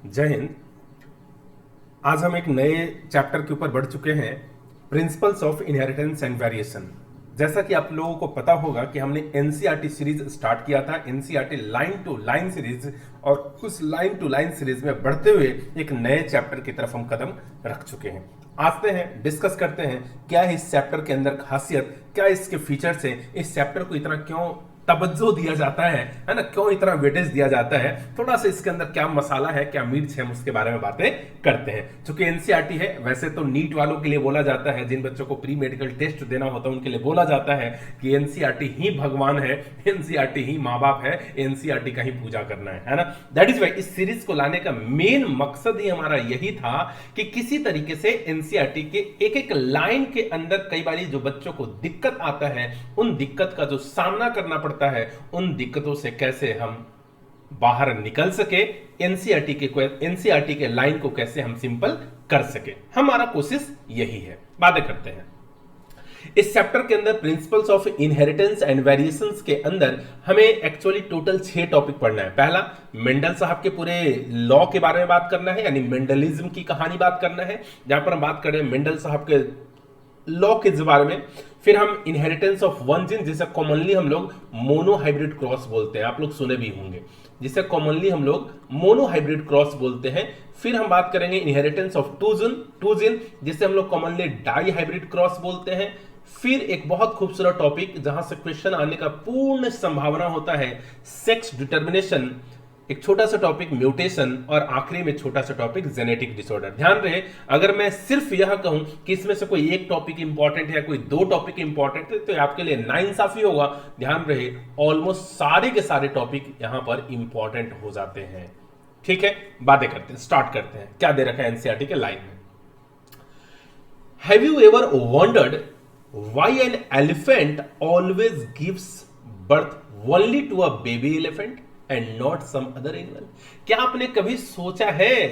जय हिंद। आज हम एक नए चैप्टर के ऊपर बढ़ चुके हैं, principles of inheritance and variation. जैसा कि आप लोगों को पता होगा कि हमने एनसीईआरटी सीरीज स्टार्ट किया था, NCERT line to line series, और उस लाइन टू लाइन सीरीज में बढ़ते हुए एक नए चैप्टर की तरफ हम कदम रख चुके हैं। आते हैं, डिस्कस करते हैं क्या है इस चैप्टर के अंदर खासियत, क्या इसके फीचर्स हैं, इस चैप्टर को इतना क्यों तवज्जो दिया जाता है ना, क्यों इतना वेटेज दिया जाता है, थोड़ा सा इसके अंदर क्या मसाला है, क्या मिर्च है, हम उसके बारे में बातें करते हैं। चूंकि एनसीईआरटी है, वैसे तो नीट वालों के लिए बोला जाता है, जिन बच्चों को प्री मेडिकल टेस्ट देना होता है उनके लिए बोला जाता है कि एनसीईआरटी ही भगवान है, एनसीईआरटी ही माँ बाप है, एनसीईआरटी का ही पूजा करना है ना। दैट इज वाई इस सीरीज को लाने का मेन मकसद ही हमारा यही था कि किसी तरीके से एनसीईआरटी के एक एक लाइन के अंदर कई बार जो बच्चों को दिक्कत आता है, उन दिक्कत का जो सामना करना पड़ता है, उन दिक्कतों से कैसे हम बाहर निकल सके, एनसीईआरटी के लाइन को कैसे हम सिंपल कर सके, हमारा कोशिश यही है। बातें करते हैं इस चैप्टर के अंदर principles of inheritance and variations के अंदर हमें एक्चुअली टोटल 6 टॉपिक पढ़ना है। पहला, मेंडल साहब के पूरे लॉ के बारे में बात करना है, यानी मेंडलिज्म की कहानी बात करना है, जहां पर हम बात करें मेंडल साहब के लॉ के बारे में। फिर हम इनहेरिटेंस ऑफ वन जीन, जिसे कॉमनली हम लोग मोनोहाइब्रिड क्रॉस बोलते हैं, आप लोग सुने भी होंगे, जिसे कॉमनली हम लोग मोनोहाइब्रिड क्रॉस बोलते हैं। फिर हम बात करेंगे इनहेरिटेंस ऑफ टू जीन, जिसे हम लोग कॉमनली डाई हाइब्रिड क्रॉस बोलते हैं। फिर एक बहुत खूबसूरत टॉपिक जहां से क्वेश्चन आने का पूर्ण संभावना होता है, सेक्स डिटर्मिनेशन, एक छोटा सा टॉपिक म्यूटेशन, और आखिरी में छोटा सा टॉपिक जेनेटिक डिसऑर्डर। ध्यान रहे, अगर मैं सिर्फ यह कहूं कि इसमें से कोई एक टॉपिक इंपॉर्टेंट है या कोई 2 टॉपिक इंपॉर्टेंट है तो आपके लिए नाइंसाफी होगा। ध्यान रहे, ऑलमोस्ट सारे के सारे टॉपिक यहां पर इंपॉर्टेंट हो जाते हैं। ठीक है, बातें करते हैं, स्टार्ट करते हैं। क्या दे रखा है एनसीईआरटी के लाइन में? Have you ever wondered why an elephant always gives birth only to a baby elephant and not some other animal? क्या आपने कभी सोचा है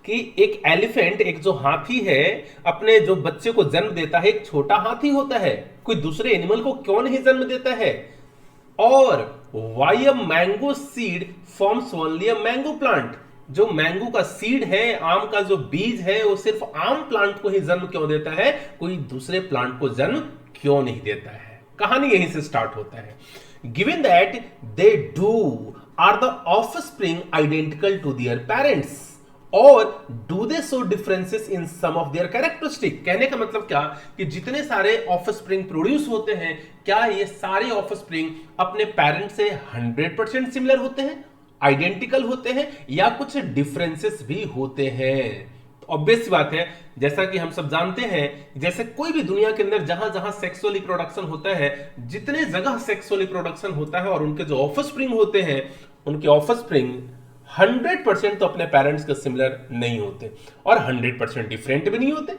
कि एक एलिफेंट, एक जो हाथी है, अपने जो बच्चे को जन्म देता है, एक छोटा हाथी होता है, कोई दूसरे एनिमल को क्यों नहीं जन्म देता है? और why a mango seed forms only a mango plant? जो मैंगो का सीड है, आम का जो बीज है, वो सिर्फ आम प्लांट को ही जन्म क्यों देता है, कोई दूसरे प्लांट को जन्म क्यों नहीं देता है? कहानी यहीं से स्टार्ट होता है। Given that they do are the offspring identical to their parents or do they show differences in some of their characteristic? कहने का मतलब क्या कि जितने सारे ऑफस्प्रिंग प्रोड्यूस होते हैं, क्या ये सारे ऑफस्प्रिंग अपने पेरेंट से 100% सिमिलर होते हैं, आइडेंटिकल होते हैं, या कुछ डिफरेंसेस भी होते हैं? ऑब्वियस बात है, जैसा कि हम सब जानते हैं, जैसे कोई भी दुनिया के अंदर जहां जहां सेक्सुअल रिप्रोडक्शन होता है, जितने जगह सेक्सुअल रिप्रोडक्शन होता है और उनके जो ऑफस्प्रिंग होते हैं, उनके ऑफस्प्रिंग 100% तो अपने पेरेंट्स के सिमिलर नहीं होते और 100% डिफरेंट भी नहीं होते।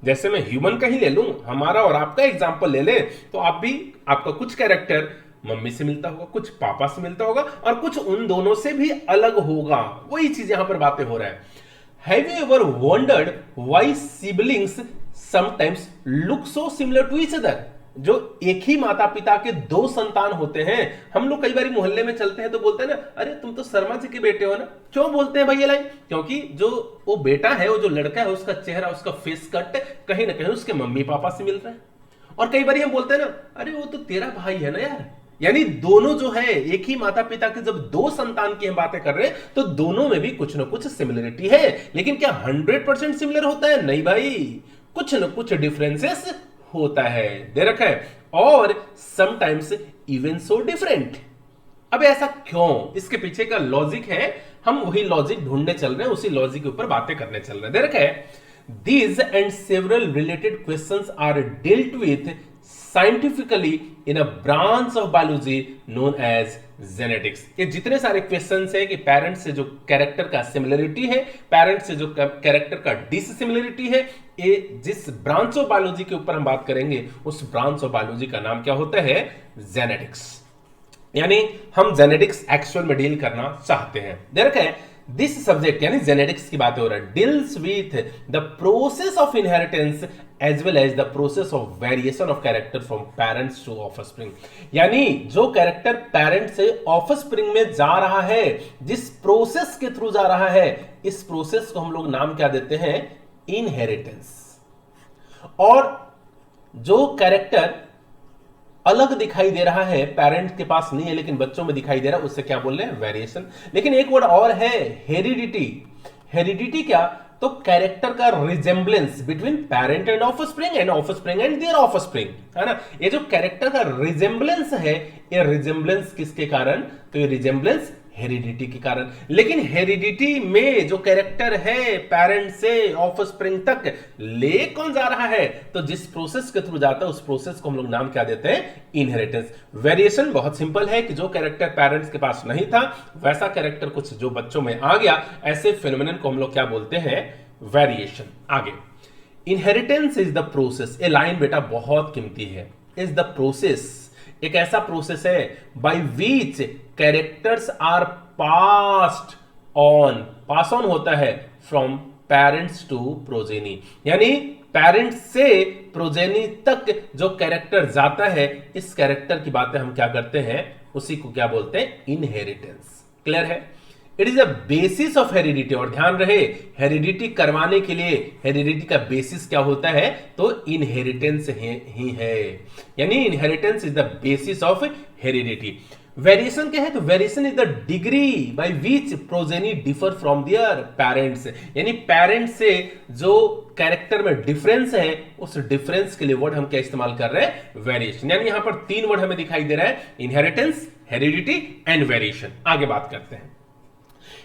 जैसे मैं ह्यूमन का ही ले लूं, हमारा और आपका एग्जांपल ले लें, तो आप भी, आपका कुछ कैरेक्टर मम्मी से मिलता होगा, कुछ पापा से मिलता होगा, और कुछ उन दोनों से भी अलग होगा। वही चीज यहां पर बातें हो रहा है। Have you ever wondered why siblings sometimes look so similar to each other? जो एक ही माता पिता के 2 संतान होते हैं, हम लोग कई बार मोहल्ले में चलते हैं तो बोलते हैं ना, अरे तुम तो शर्मा जी के बेटे हो ना। क्यों बोलते हैं भाई ये लाइन? क्योंकि जो वो बेटा है, वो जो लड़का है, उसका चेहरा, उसका फेस कट कहीं ना कहीं उसके मम्मी पापा से मिल रहा है। और कई बार हम बोलते हैं ना, अरे वो तो तेरा भाई है ना यार। यानी दोनों जो है, एक ही माता पिता के जब 2 संतान की हम बातें कर रहे हैं, तो दोनों में भी कुछ ना कुछ सिमिलरिटी है। लेकिन क्या 100% सिमिलर होता है? नहीं भाई, कुछ ना कुछ डिफरेंसेस होता है, दे रखा है, और समटाइम्स इवन सो डिफरेंट। अब ऐसा क्यों? इसके पीछे का लॉजिक है, हम वही लॉजिक ढूंढने चल रहे हैं, उसी लॉजिक के ऊपर बातें करने चल रहे हैं, दे रखा है। These and several related questions are dealt with scientifically in a branch of biology known as genetics। ये जितने सारे क्वेश्चंस हैं कि पेरेंट्स से जो कैरेक्टर का सिमिलरिटी है, पेरेंट्स से जो कैरेक्टर का डिसिमिलरिटी है, ये जिस ब्रांच ऑफ बायोलॉजी के ऊपर हम बात करेंगे, उस ब्रांच ऑफ बायोलॉजी का नाम क्या होता है? जेनेटिक्स। यानी हम जेनेटिक्स एक्चुअल में डील करना चाहते हैं। दे रखा है, दिस सब्जेक्ट यानी जेनेटिक्स की बात हो रहा है, deals with the process of inheritance as well as the process of variation of character from parents to offspring. यानी जो कैरेक्टर पेरेंट से ऑफस्प्रिंग में जा रहा है, जिस प्रोसेस के थ्रू जा रहा है, इस प्रोसेस को हम लोग नाम क्या देते हैं? इनहेरिटेंस। और जो कैरेक्टर अलग दिखाई दे रहा है, पेरेंट्स के पास नहीं है लेकिन बच्चों में दिखाई दे रहा है, उससे क्या बोल रहे हैं? वेरिएशन। लेकिन एक वर्ड और है, हेरिडिटी। हेरिडिटी क्या? तो कैरेक्टर का resemblance between parent and offspring and offspring and there offspring, है ना। ये जो कैरेक्टर का रिजेंबलेंस है, ये रिजेंबलेंस किसके कारण? तो ये रिजेंबलेंस हेरिडिटी के कारण। लेकिन हेरिडिटी में जो कैरेक्टर है पेरेंट से ऑफस्प्रिंग तक ले कौन जा रहा है? तो जिस प्रोसेस के थ्रू जाता है उस प्रोसेस को हम लोग नाम क्या देते हैं? इनहेरिटेंस। वेरिएशन बहुत सिंपल है कि जो कैरेक्टर पेरेंट्स के पास नहीं था वैसा कैरेक्टर कुछ जो बच्चों में आ गया, ऐसे फिनोमेनन को हम लोग क्या बोलते हैं? वेरिएशन। आगे, इनहेरिटेंस इज द प्रोसेस, ये लाइन बेटा बहुत कीमती है, इज द प्रोसेस, एक ऐसा प्रोसेस है by which characters are passed on, pass on होता है फ्रॉम पेरेंट्स टू प्रोजेनी, यानी पेरेंट्स से प्रोजेनी तक जो कैरेक्टर जाता है, इस कैरेक्टर की बातें हम क्या करते हैं? उसी को क्या बोलते हैं? इनहेरिटेंस। क्लियर है? It is a basis of heredity. और ध्यान रहे, हेरिडिटी करवाने के लिए हेरिडिटी का बेसिस क्या होता है? तो इनहेरिटेंस ही है, यानी inheritance is the basis of heredity. Variation क्या है? तो variation is the degree by which progeny differ from their parents, यानी पेरेंट्स से जो कैरेक्टर में डिफरेंस है, उस डिफरेंस के लिए वर्ड हम क्या इस्तेमाल कर रहे हैं? वेरिएशन। यानी यहां पर तीन वर्ड हमें दिखाई दे रहा है, इनहेरिटेंस, हेरिडिटी एंड वेरिएशन। आगे बात करते हैं।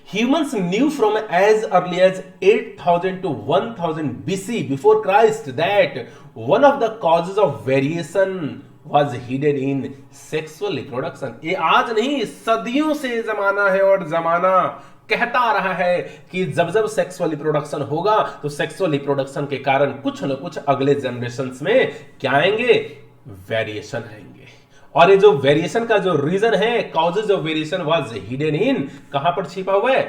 Humans knew from as early as 8000 to 1000 BC before Christ that one of the causes of variation was hidden in sexual reproduction। ये आज नहीं, सदियों से जमाना है और जमाना कहता आ रहा है कि जब जब सेक्सुअल रिप्रोडक्शन होगा तो सेक्सुअल रिप्रोडक्शन के कारण कुछ न कुछ अगले जनरेशंस में क्या आएंगे? वेरिएशन आएंगे। और ये जो वेरिएशन का जो रीजन है, causes of variation was hidden in, कहां पर छिपा हुआ है?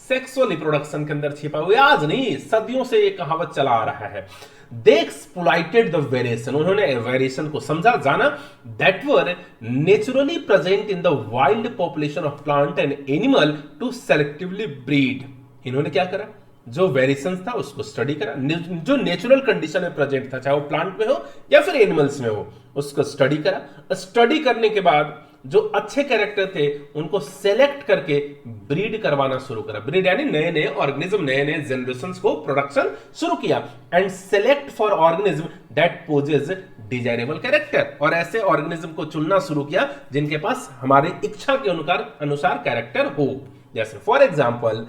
सेक्सुअल रिप्रोडक्शन के अंदर छिपा हुआ है। आज नहीं, सदियों से ये कहावत चला आ रहा है। दे एक्सप्लॉइटेड द वेरिएशन, उन्होंने वेरिएशन को समझा, जाना, that were naturally present in the wild population of plant and animal to selectively breed. इन्होंने क्या करा? जो वेरिएशन था उसको स्टडी करा, जो नेचुरल कंडीशन में प्रेजेंट था, चाहे वो प्लांट में हो या फिर एनिमल्स में हो, उसको स्टडी करा। स्टडी करने के बाद जो अच्छे कैरेक्टर थे उनको सेलेक्ट करके ब्रीड करवाना शुरू करा। ब्रीड यानी नए नए ऑर्गेनिज्म, नए नए जनरेशंस को प्रोडक्शन शुरू किया। And select for organism that possess desirable character, और ऐसे ऑर्गेनिज्म को चुनना शुरू किया जिनके पास हमारी इच्छा के अनुसार कैरेक्टर हो। जैसे for example,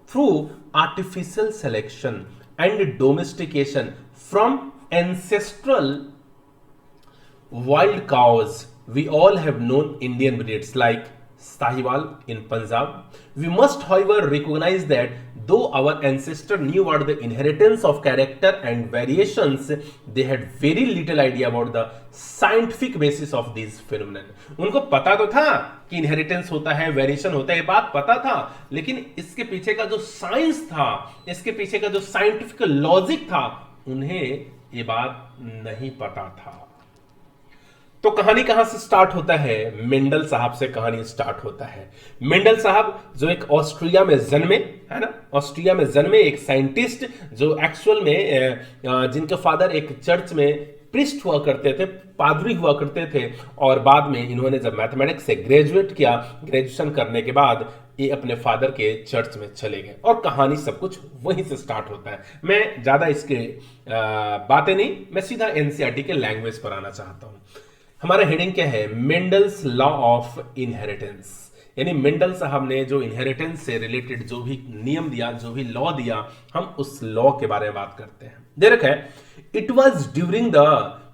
through artificial selection and domestication from ancestral wild cows, we all have known Indian breeds like Sahiwal in Punjab. We must, however, recognize that though our ancestors knew about the inheritance of character and variations, they had very little idea about the scientific basis of these phenomena. उनको पता तो था कि inheritance होता है, variation होता है, ये बात पता था, लेकिन इसके पीछे का जो साइंस था, इसके पीछे का जो साइंटिफिक लॉजिक था, उन्हें ये बात नहीं पता था। तो कहानी कहां से स्टार्ट होता है? मेंडल साहब से कहानी स्टार्ट होता है। मेंडल साहब जो एक ऑस्ट्रिया में जन्मे, है ना, ऑस्ट्रिया में जन्मे एक साइंटिस्ट, जो एक्चुअल में जिनके फादर एक चर्च में प्रिस्ट हुआ करते थे, पादरी हुआ करते थे, और बाद में इन्होंने जब मैथमेटिक्स से ग्रेजुएट किया, ग्रेजुएशन करने के बाद ये अपने फादर के चर्च में चले गए, और कहानी सब कुछ वहीं से स्टार्ट होता है। मैं ज्यादा इसके बातें नहीं, मैं सीधा एनसीईआरटी के लैंग्वेज पर आना चाहता हूं। हमारा हेडिंग क्या है? मेंडल्स लॉ ऑफ इनहेरिटेंस, यानी मेंडल साहब ने जो इनहेरिटेंस से रिलेटेड जो भी नियम दिया, जो भी लॉ दिया, हम उस लॉ के बारे में बात करते हैं। दे रखा है, it was during the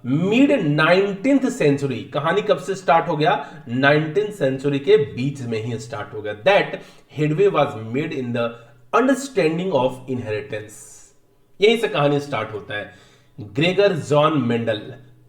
mid 19th century. कहानी कब से स्टार्ट हो गया? 19th सेंचुरी के बीच में ही स्टार्ट हो गया। That headway was made in the understanding of inheritance. यहीं से कहानी स्टार्ट होता है। Gregor John Mendel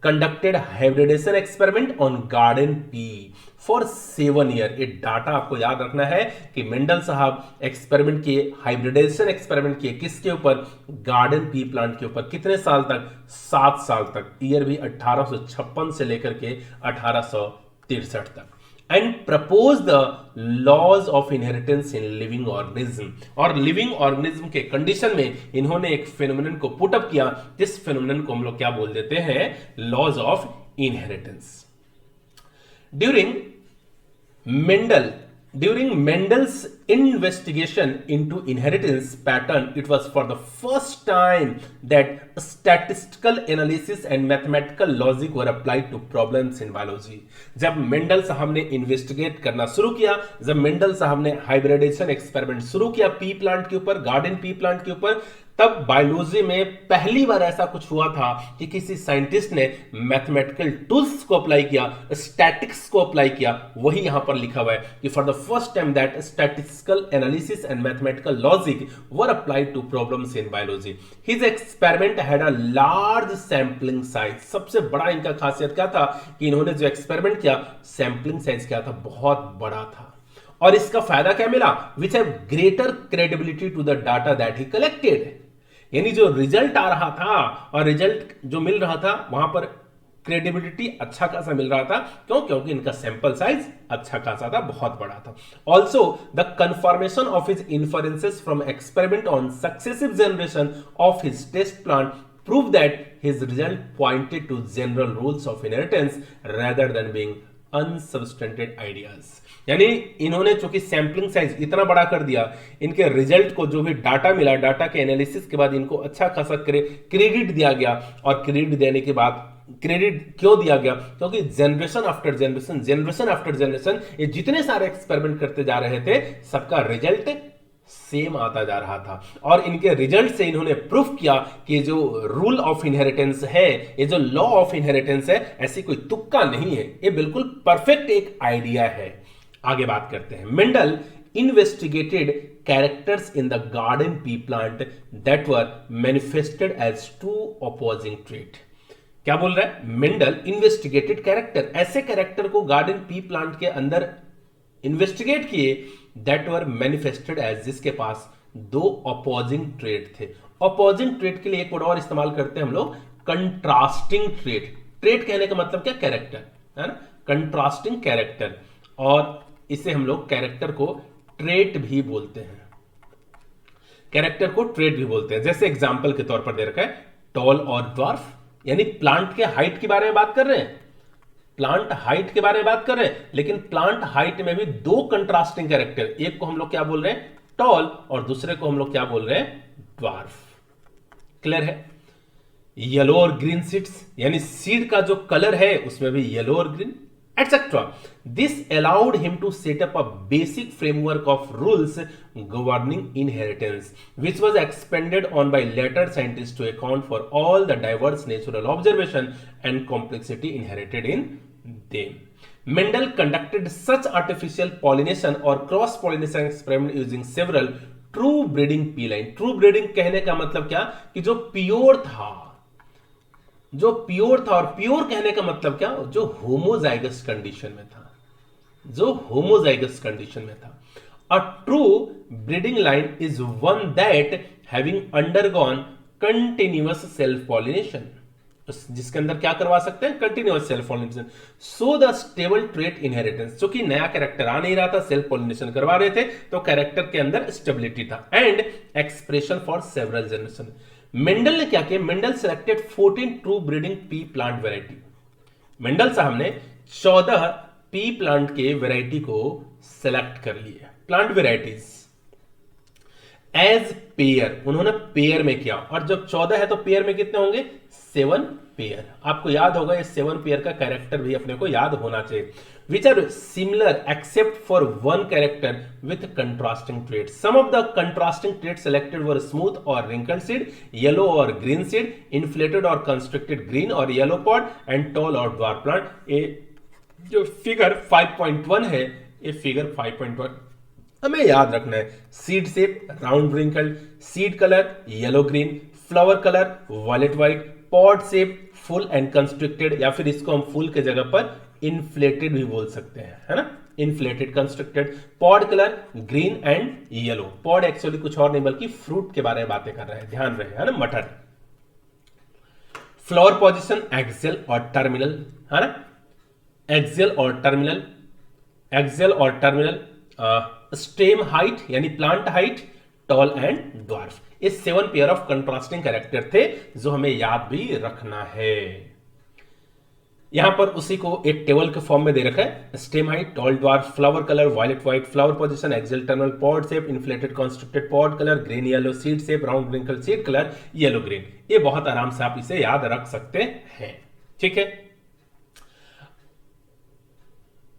conducted hybridization experiment on garden pea for 7 year. ये डाटा आपको याद रखना है कि मेंडल साहब एक्सपेरिमेंट किए, हाइब्रिडाइजेशन एक्सपेरिमेंट किए, किसके ऊपर? गार्डन पी प्लांट के ऊपर। कितने साल तक? 7 साल तक। ईयर भी 1856 से लेकर के 1863 तक। And propose the laws of inheritance in living organism. और लिविंग ऑर्गेनिज्म के कंडीशन में इन्होंने एक फिनोमेनन को पुटअप किया, जिस फिनोमेनन को हम लोग क्या बोल देते हैं? Laws of inheritance. During Mendel's investigation into inheritance pattern, it was for the first time that statistical analysis and mathematical logic were applied to problems in biology. जब मेंडल साहब ने इन्वेस्टिगेट करना शुरू किया, जब मेंडल साहब ने हाइब्रिडाइजेशन एक्सपेरिमेंट शुरू किया पी प्लांट के ऊपर, गार्डन पी प्लांट के ऊपर, तब बायोलॉजी में पहली बार ऐसा कुछ हुआ था कि किसी साइंटिस्ट ने मैथमेटिकल टूल्स को अप्लाई किया, स्टैटिक्स को अप्लाई किया। वही यहां पर लिखा हुआ है कि for the first time that statistical analysis and mathematical logic were applied to problems in biology. His experiment had a large sampling size. सबसे बड़ा इनका खासियत क्या था कि इन्होंने जो एक्सपेरिमेंट किया, सैंपलिंग साइज क्या था? बहुत बड़ा था। और इसका फायदा क्या मिला? Which have greater credibility to the data that he collected. यानी जो रिजल्ट आ रहा था और रिजल्ट जो मिल रहा था, वहां पर क्रेडिबिलिटी अच्छा खासा मिल रहा था। क्यों? क्योंकि इनका सैंपल साइज अच्छा खासा था, बहुत बड़ा था। Also the confirmation of his inferences from experiment on successive generation of his test plant prove that his result pointed to general rules of inheritance rather than being unsubstantiated ideas. यानी इन्होंने चूंकि sampling size इतना बड़ा कर दिया, इनके result को जो भी डाटा मिला, डाटा के एनालिसिस के बाद इनको अच्छा खासा क्रेडिट दिया गया। और क्रेडिट देने के बाद, क्रेडिट क्यों दिया गया? क्योंकि जनरेशन आफ्टर जनरेशन ये जितने सारे एक्सपेरिमेंट करते जा रहे थे, सबका रिजल्ट सेम आता जा रहा था। और इनके रिजल्ट से इन्होंने प्रूफ किया कि जो रूल ऑफ इनहेरिटेंस है, ये जो लॉ ऑफ इनहेरिटेंस है, ऐसी कोई तुक्का नहीं है, ये बिल्कुल परफेक्ट एक आइडिया है। आगे बात करते हैं। Mendel investigated characters in the garden pea plant that were manifested as two opposing traits. क्या बोल रहा है? मेंडल इन्वेस्टिगेटेड कैरेक्टर, ऐसे कैरेक्टर को गार्डन पी प्लांट के अंदर इन्वेस्टिगेट किए, दैट वर मैनिफेस्टेड एज, जिसके पास दो अपोजिंग ट्रेट थे। अपोजिंग ट्रेट के लिए एक वर्ड और इस्तेमाल करते हैं हम लोग, कंट्रास्टिंग ट्रेट। ट्रेट कहने का मतलब क्या? कैरेक्टर, है ना? Contrasting character. और इसे हम लोग कैरेक्टर को ट्रेट भी बोलते हैं, कैरेक्टर को ट्रेट भी बोलते हैं। जैसे एग्जांपल के तौर पर दे रखा है टॉल और ड्वार्फ, यानी प्लांट के हाइट के बारे में बात कर रहे हैं, प्लांट हाइट के बारे में बात कर रहे हैं, लेकिन प्लांट हाइट में भी दो कंट्रास्टिंग कैरेक्टर, एक को हम लोग क्या बोल रहे हैं? टॉल, और दूसरे को हम लोग क्या बोल रहे हैं? ड्वार्फ। क्लियर है? येलो और ग्रीन सीड्स, यानी सीड का जो कलर है उसमें भी येलो और green, etc. This allowed him to set up a basic framework of rules governing inheritance, which was expanded on by later scientists to account for all the diverse natural observation and complexity inherited in them. Mendel conducted such artificial pollination or cross-pollination experiment using several true breeding pea line. True breeding कहने का मतलब क्या? कि जो pure था, जो pure था, और प्योर कहने का मतलब क्या? जो होमोजाइगस कंडीशन में था, जो होमोजाइगस कंडीशन में था। A true breeding line is one that having undergone continuous self pollination, जिसके अंदर क्या करवा सकते हैं? Continuous self pollination. So the stable trait inheritance, जो कि नया कैरेक्टर आ नहीं रहा था, सेल्फ पॉलिनेशन करवा रहे थे, तो कैरेक्टर के अंदर स्टेबिलिटी था। And expression for several generation. Mendel ने क्या किया? Mendel selected 14 true breeding P plant variety. Mendel साहब ने 14 पी प्लांट के वैरायटी को सिलेक्ट कर लिए, प्लांट वैरायटीज एज पेयर। उन्होंने पेयर में किया, और जब 14 है तो पेयर में कितने होंगे? 7 पेयर। आपको याद होगा, ये 7 पेयर का कैरेक्टर भी अपने को याद होना चाहिए। Which are similar except for one character with contrasting traits. Some of the contrasting traits selected were smooth or wrinkled seed, yellow or green seed, inflated or constricted green or yellow pod, and tall or dwarf plant. ये जो figure 5.1 है, ये figure 5.1 हमें याद रखना है। Seed shape round wrinkled, seed colour yellow green, flower colour violet white, pod shape full and constricted, या फिर इसको हम फुल के जगह पर इन्फ्लेटेड भी बोल सकते हैं, है ना, inflated constructed. Pod colour green and yellow, pod actually कुछ और नहीं बल्कि फ्रूट के बारे में बातें कर रहे हैं, ध्यान रहे, है ना, मटर। फ्लावर पोजीशन एक्सियल और टर्मिनल, है ना, एक्सियल और टर्मिनल, एक्सियल और टर्मिनल। स्टेम हाइट यानी plant height, tall and dwarf. ये 7 पेयर ऑफ कंट्रास्टिंग कैरेक्टर थे जो हमें याद भी रखना है। यहां पर उसी को एक टेबल के फॉर्म में दे रखा है, stem height, tall dwarf, flower colour violet white, flower position axial terminal, pod shape inflated constructed pod colour green yellow, seed shape round wrinkle seed colour yellow green. ये बहुत आराम से आप इसे याद रख सकते हैं, ठीक है।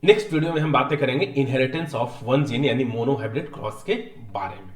नेक्स्ट वीडियो में हम बातें करेंगे इनहेरिटेंस ऑफ वन जीन यानी मोनोहाइब्रिड क्रॉस के बारे में।